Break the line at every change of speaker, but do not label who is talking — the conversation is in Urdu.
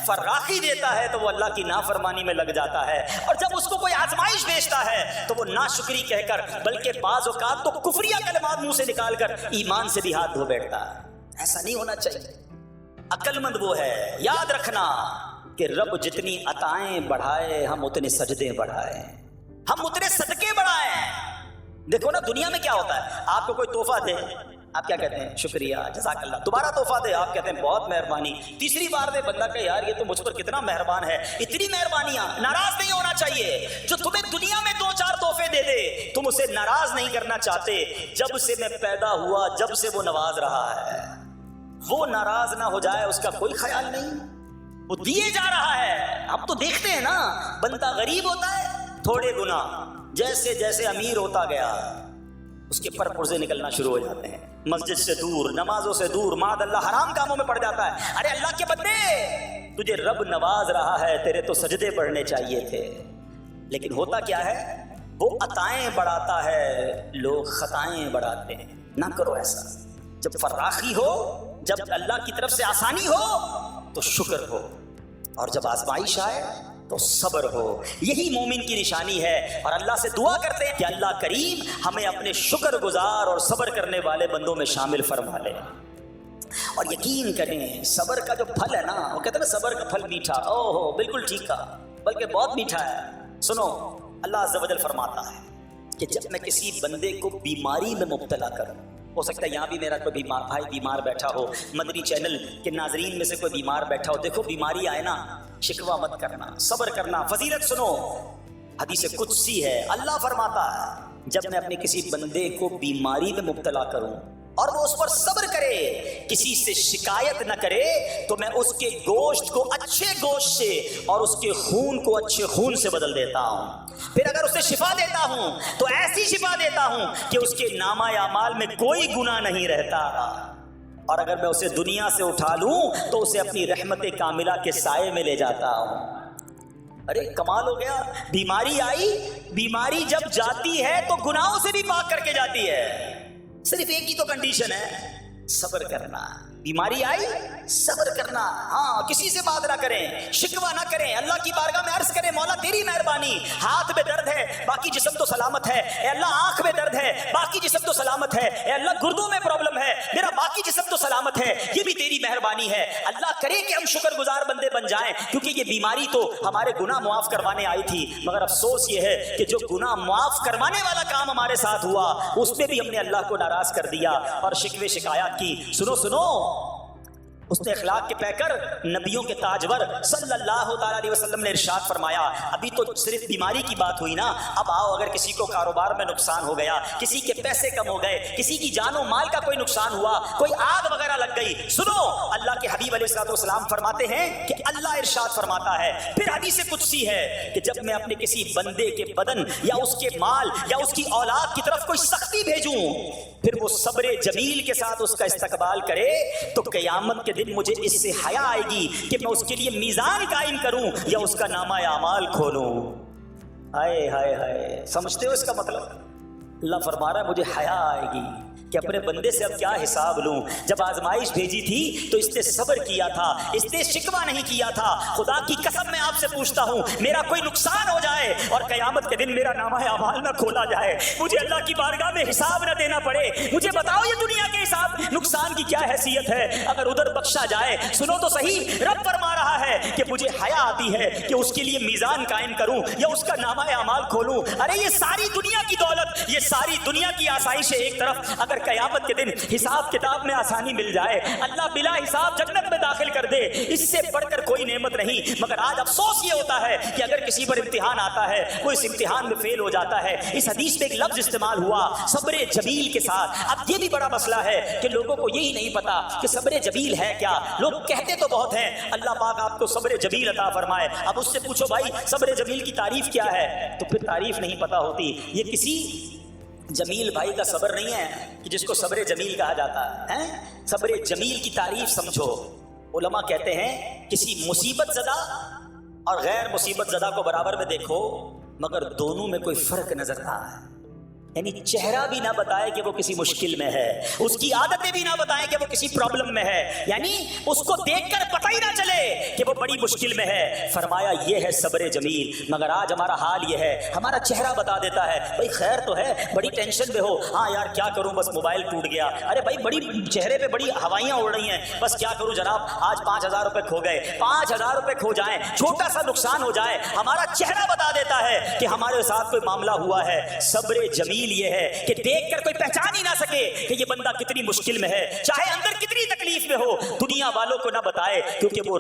فراخی دیتا ہے تو وہ اللہ کی نافرمانی میں لگ جاتا ہے، اور جب اس کو کوئی آزمائش بھیجتا ہے تو وہ ناشکری کہہ کر بلکہ بعض اوقات تو کفریہ کلمات منہ سے نکال کر ایمان سے بھی ہاتھ دھو بیٹھتا ہے۔ ایسا نہیں ہونا چاہیے۔ عقل مند وہ ہے، یاد رکھنا کہ رب جتنی عطائیں بڑھائے ہم اتنے سجدے بڑھائیں، ہم اتنے صدقے بڑھائیں۔ دیکھو نا دنیا میں کیا ہوتا ہے، آپ کو کوئی تحفہ دے آپ کیا کہتے ہیں؟ شکریہ، جزاک اللہ۔ دوبارہ تحفہ دے آپ کہتے ہیں بہت مہربانی۔ تیسری بار دے بندہ کہ یار یہ تو مجھ پر کتنا مہربان ہے۔ اتنی مہربانیاں، ناراض نہیں ہونا چاہیے۔ جو تمہیں دنیا میں 2-4 تحفے دے دے تم اسے ناراض نہیں کرنا چاہتے۔ جب سے میں پیدا ہوا جب سے وہ نواز رہا ہے، وہ ناراض نہ ہو جائے اس کا کوئی خیال نہیں، وہ دیے جا رہا ہے۔ ہم تو دیکھتے ہیں نا، بندہ غریب ہوتا ہے تھوڑے گنا، جیسے جیسے امیر ہوتا گیا اس کے پر پرزے نکلنا شروع ہو جاتے ہیں، مسجد سے دور، نمازوں سے دور، معاذ اللہ حرام کاموں میں پڑ جاتا ہے۔ ارے اللہ کے بندے، تجھے رب نواز رہا ہے، تیرے تو سجدے پڑھنے چاہیے تھے۔ لیکن ہوتا کیا ہے، وہ عطائیں بڑھاتا ہے، لوگ خطائیں بڑھاتے ہیں۔ نہ کرو ایسا۔ جب فراخی ہو، جب اللہ کی طرف سے آسانی ہو تو شکر ہو، اور جب آزمائش آئے تو صبر ہو۔ یہی مومن کی نشانی ہے، اور اللہ سے دعا کرتے ہیں کہ اللہ کریم ہمیں اپنے شکر گزار اور صبر کرنے والے بندوں میں شامل فرما لے۔ اور یقین کریں صبر کا جو پھل ہے نا، وہ کہتے ہیں نا صبر کا پھل میٹھا، او ہو بالکل ٹھیک کہا، بلکہ بہت میٹھا ہے۔ سنو، اللہ عز و جل فرماتا ہے کہ جب میں کسی بندے کو بیماری میں مبتلا کروں، ہو سکتا ہے یہاں بھی میرا کوئی بھائی بیمار بیٹھا ہو، مدنی چینل کے ناظرین میں سے کوئی بیمار بیٹھا ہو، دیکھو بیماری آئے نا، شکوہ مت کرنا، صبر کرنا۔ فضیلت سنو، حدیث قدسی ہے، اللہ فرماتا ہے جب میں اپنے کسی بندے کو بیماری میں مبتلا کروں اور وہ اس پر صبر کرے، کسی سے شکایت نہ کرے، تو میں اس کے گوشت کو اچھے گوشت سے اور اس کے خون کو اچھے خون سے بدل دیتا ہوں۔ پھر اگر اسے شفا دیتا ہوں تو ایسی شفا دیتا ہوں کہ اس کے نامہ اعمال میں کوئی گناہ نہیں رہتا، اور اگر میں اسے دنیا سے اٹھا لوں تو اسے اپنی رحمت کاملہ کے سائے میں لے جاتا ہوں۔ ارے کمال ہو گیا، بیماری آئی، بیماری جب جاتی ہے تو گناہوں سے بھی پاک کر کے جاتی ہے۔ صرف ایک ہی تو کنڈیشن ہے، صبر کرنا۔ بیماری آئی، صبر کرنا، ہاں کسی سے بات نہ کریں، شکوہ نہ کریں، اللہ کی بارگاہ میں عرض کریں مولا تیری مہربانی، ہاتھ میں درد ہے باقی جسم تو سلامت ہے، اے اللہ آنکھ میں درد ہے باقی جسم تو سلامت ہے، اے اللہ گردوں میں پرابلم ہے میرا باقی جسم تو سلامت ہے، یہ بھی تیری مہربانی ہے۔ اللہ کرے کہ ہم شکر گزار بندے بن جائیں، کیونکہ یہ بیماری تو ہمارے گناہ معاف کروانے آئی تھی، مگر افسوس یہ ہے کہ جو گناہ معاف کروانے والا کام ہمارے ساتھ ہوا اس میں بھی ہم نے اللہ کو ناراض کر دیا اور شکوے شکایات کی۔ سنو سنو، اس نے اخلاق کے پیکر نبیوں کے تاجور صلی اللہ تعالیٰ علیہ وسلم نے ارشاد فرمایا، ابھی تو صرف بیماری کی بات ہوئی نا، اب آؤ اگر کسی کو کاروبار میں نقصان ہو گیا، کسی کے پیسے کم ہو گئے، کسی کی جان و مال کا کوئی نقصان ہوا، کوئی آگ وغیرہ لگ گئی، سنو اللہ کے حبیب علیہ الصلوۃ والسلام فرماتے ہیں کہ اللہ ارشاد فرماتا ہے، پھر حدیث قدسی ہے کہ جب میں اپنے کسی بندے کے بدن یا اس کے مال یا اس کی اولاد کی طرف کوئی سختی بھیجوں، پھر وہ صبر جمیل کے ساتھ اس کا استقبال کرے، تو قیامت کے دن مجھے اس سے حیا آئے گی کہ میں اس کے لیے میزان قائم کروں یا اس کا نامہ اعمال کھولوں۔ ہائے ہائے ہائے، سمجھتے ہو اس کا مطلب؟ اللہ فرما رہا ہے مجھے حیا آئے گی کہ اپنے بندے سے اب کیا حساب لوں۔ جب آزمائش بھیجی تھی تو اس نے صبر کیا تھا، اس نے شکوہ نہیں کیا تھا۔ خدا کی قسم میں آپ سے پوچھتا ہوں، میرا کوئی نقصان ہو جائے اور قیامت کے دن میرا نامہ اعمال نہ کھولا جائے، مجھے اللہ کی بارگاہ میں حساب نہ دینا پڑے، مجھے بتاؤ یہ دنیا کے حساب نقصان کی کیا حیثیت ہے اگر ادھر بخشا جائے۔ سنو تو صحیح، رب فرما رہا ہے کہ مجھے حیا آتی ہے کہ اس کے لیے میزان قائم کروں یا اس کا نامہ اعمال کھولوں۔ ارے یہ ساری دنیا کی دولت، یہ ساری دنیا کی آسائش ایک طرف، اگر قیامت کے دن حساب کتاب میں آسانی مل جائے، اللہ بلا حساب جنت میں داخل کر دے، اس سے بڑھ کر کوئی نعمت نہیں۔ مگر آج افسوس یہ ہوتا ہے کہ اگر کسی پر امتحان آتا ہے، وہ اس امتحان میں فیل ہو جاتا ہے۔ اس حدیث میں ایک لفظ استعمال ہوا صبر جمیل کے ساتھ۔ اب یہ بھی بڑا مسئلہ ہے کہ لوگوں کو یہی نہیں پتا کہ صبر جمیل ہے کیا۔ لوگ کہتے تو بہت ہیں، اللہ پاک آپ کو صبر جمیل عطا فرمائے، اب اس سے پوچھو بھائی صبر جمیل کی تعریف کیا ہے، تو پھر تعریف نہیں پتا ہوتی۔ یہ کسی جمیل بھائی کا صبر نہیں ہے کہ جس کو صبر جمیل کہا جاتا ہے۔ صبر جمیل کی تعریف سمجھو، علماء کہتے ہیں کسی مصیبت زدہ اور غیر مصیبت زدہ کو برابر میں دیکھو، مگر دونوں میں کوئی فرق نظر نہ آئے، یعنی چہرہ بھی نہ بتائے کہ وہ کسی مشکل میں ہے، اس کی عادتیں بھی نہ بتائیں کہ وہ کسی پرابلم میں ہے، یعنی اس کو دیکھ کر پتہ ہی نہ چلے کہ وہ بڑی مشکل میں ہے. فرمایا یہ ہے صبر جمیل. مگر آج ہمارا حال یہ ہے, ہمارا چہرہ بتا دیتا ہے بھائی خیر تو ہے, بڑی ٹینشن میں ہو, ہاں یار کیا کروں بس موبائل ٹوٹ گیا, ارے بھائی بڑی چہرے پہ بڑی ہوائیاں اڑ رہی ہیں, بس کیا کروں جناب آج 5,000 روپے کھو گئے. 5,000 روپے کھو جائیں, چھوٹا سا نقصان ہو جائے, ہمارا چہرہ بتا دیتا ہے کہ ہمارے ساتھ کوئی معاملہ ہوا ہے. صبر جمیل یہ ہے کہ دیکھ کر کوئی پہچان ہی نہ سکے کہ یہ بندہ کتنی مشکل میں ہے, چاہے اندر کتنی تکلیف میں ہو, دنیا والوں کو نہ بتائے, کیونکہ وہ